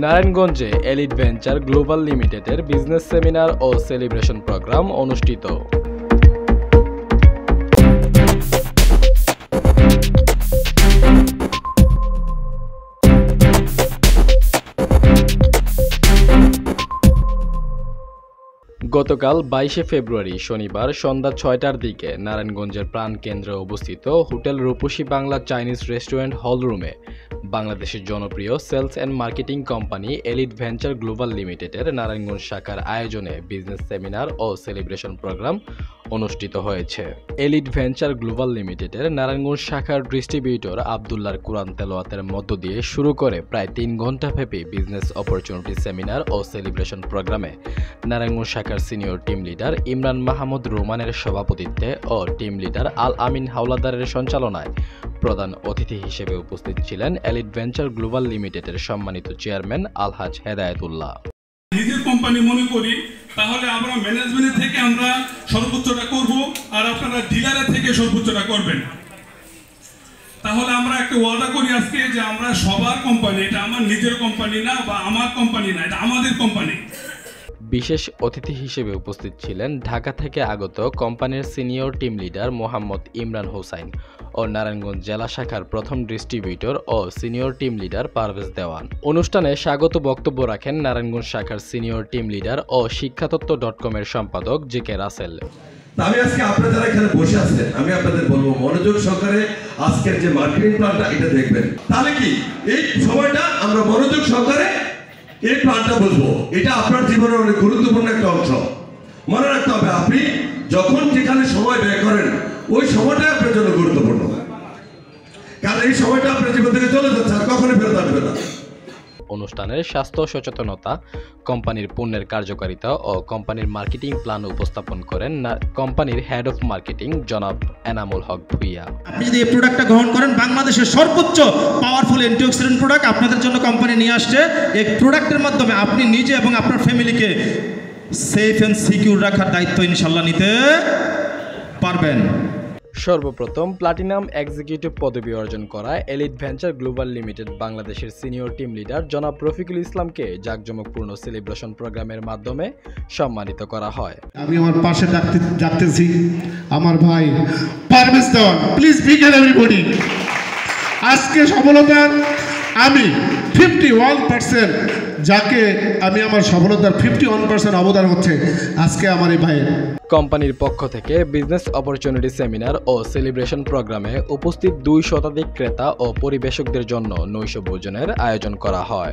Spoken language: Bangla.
নারায়ণগঞ্জে এলিট ভেঞ্চার গ্লোবাল লিমিটেডের বিজনেস সেমিনার ও সেলিব্রেশন প্রোগ্রাম অনুষ্ঠিত। গতকাল 22 ফেব্রুয়ারি শনিবার সন্ধ্যা 6টার দিকে নারায়ণগঞ্জের প্রাণকেন্দ্রে অবস্থিত hotel Rupashi Bangla Chinese restaurant হলরুমে বাংলাদেশের জনপ্রিয় sales and marketing company elite venture global লিমিটেডের নারায়ণগঞ্জ শাখার আয়োজনে বিজনেস সেমিনার ও সেলিব্রেশন প্রোগ্রাম অনুষ্ঠিত হয়েছে। এলিট ভেঞ্চার গ্লোবাল লিমিটেডের নারায়ণগঞ্জ শাখার ডিস্ট্রিবিউটর আবদুল্লাহর কুরআন তেলাওয়াতের মধ্য দিয়ে শুরু করে প্রায় 3 ঘণ্টাব্যাপী বিজনেস অপরচুনিটি সেমিনার ও সেলিব্রেশন প্রোগ্রামে নারায়ণগঞ্জ শাখার senior team leader Imran Mahmud রোমানের সভাপতিত্বে ও টিম লিডার আল আমিন হাওলাদারের সঞ্চালনায় প্রধান অতিথি হিসেবে উপস্থিত ছিলেন এলিট ভেঞ্চার গ্লোবাল লিমিটেডের সম্মানিত চেয়ারম্যান আলহাজ হেদায়েতুল্লাহ। নিজের কোম্পানি মনে করি তাহলে আমরা ম্যানেজমেন্ট থেকে আমরা সর্বোচ্চটা করব আর আপনারা ডিলারের থেকে সর্বোচ্চটা করবেন। তাহলে আমরা একটা ওয়াদা করি আজকে যে আমরা সবার কোম্পানি, এটা আমার নিজের কোম্পানি না বা আমার কোম্পানি না, এটা আমাদের কোম্পানি। বিশেষ অতিথি হিসেবে উপস্থিত ছিলেন ঢাকা থেকে আগত কোম্পানির senior team leader Mohammad Imran Hossain ও নারায়ণগঞ্জ জেলা শাখার প্রথম ডিস্ট্রিবিউটর ও senior team leader Parvez Dewan. অনুষ্ঠানে স্বাগত বক্তব্য রাখেন নারায়ণগঞ্জ শাখার সিনিয়র টিম লিডার ও শিক্ষাতত্ত্ব.com এর সম্পাদক জি.কে রাসেল। আমি আজকে আপনারা যারা এখানে বসে আছেন আমি আপনাদের বলবো মনোযোগ সহকারে আজকের যে মার্কেটিং প্ল্যানটা এটা দেখবেন। তাহলে কি এই সময়টা আমরা মনোযোগ সহকারে এই প্ল্যানটা বুঝবো। এটা আপনার জীবনের অনেক গুরুত্বপূর্ণ একটা অংশ। মনে রাখতে হবে আপনি যখন যেখানে সময় ব্যয় করেন ওই সময়টা আপনার জন্য গুরুত্বপূর্ণ, কারণ এই সময়টা আপনার জীবন থেকে চলে যাচ্ছে আর কখনোই ফেরত আসবে না। অনুষ্ঠানের স্বাস্থ্য সচেতনতা, কোম্পানির পণ্যের কার্যকারিতা ও কোম্পানির মার্কেটিং প্ল্যান উপস্থাপন করেন কোম্পানির হেড অফ মার্কেটিং জনাব এনামুল হক ভুইয়া। আপনি যদি এই প্রোডাক্টটা গ্রহণ করেন, বাংলাদেশের সর্বোচ্চ পাওয়ারফুল অ্যান্টিঅক্সিডেন্ট প্রোডাক্ট আপনাদের জন্য কোম্পানি নিয়ে আসছে। এই প্রোডাক্টের মাধ্যমে আপনি নিজে এবং আপনার ফ্যামিলিকে সেফ অ্যান্ড সিকিউর রাখার দায়িত্ব ইনশাল্লাহ নিতে পারবেন। সর্বপ্রথম প্লাটিনাম এক্সিকিউটিভ পদবি অর্জন করা এলিট ভেঞ্চার গ্লোবাল লিমিটেড বাংলাদেশের সিনিয়র টিম লিডার জনাব রফিকুল ইসলামকে জাঁকজমকপূর্ণ সেলিব্রেশন প্রোগ্রামের মাধ্যমে সম্মানিত করা হয়। আমি আমার পাশে ডাকতেছি আমার ভাই Parvez Dewan. Please begin everybody. আজকে সফলতার আমি 51%, যাকে আমি আমার সফলতার 51% অবদান হচ্ছে আজকে আমার এই ভাইয়ের। কোম্পানির পক্ষ থেকে বিজনেস অপরচুনিটি সেমিনার ও সেলিব্রেশন প্রোগ্রামে উপস্থিত 2 শতাধিক ক্রেতা ও পরিবেশকদের জন্য নৈশ ভোজনের আয়োজন করা হয়।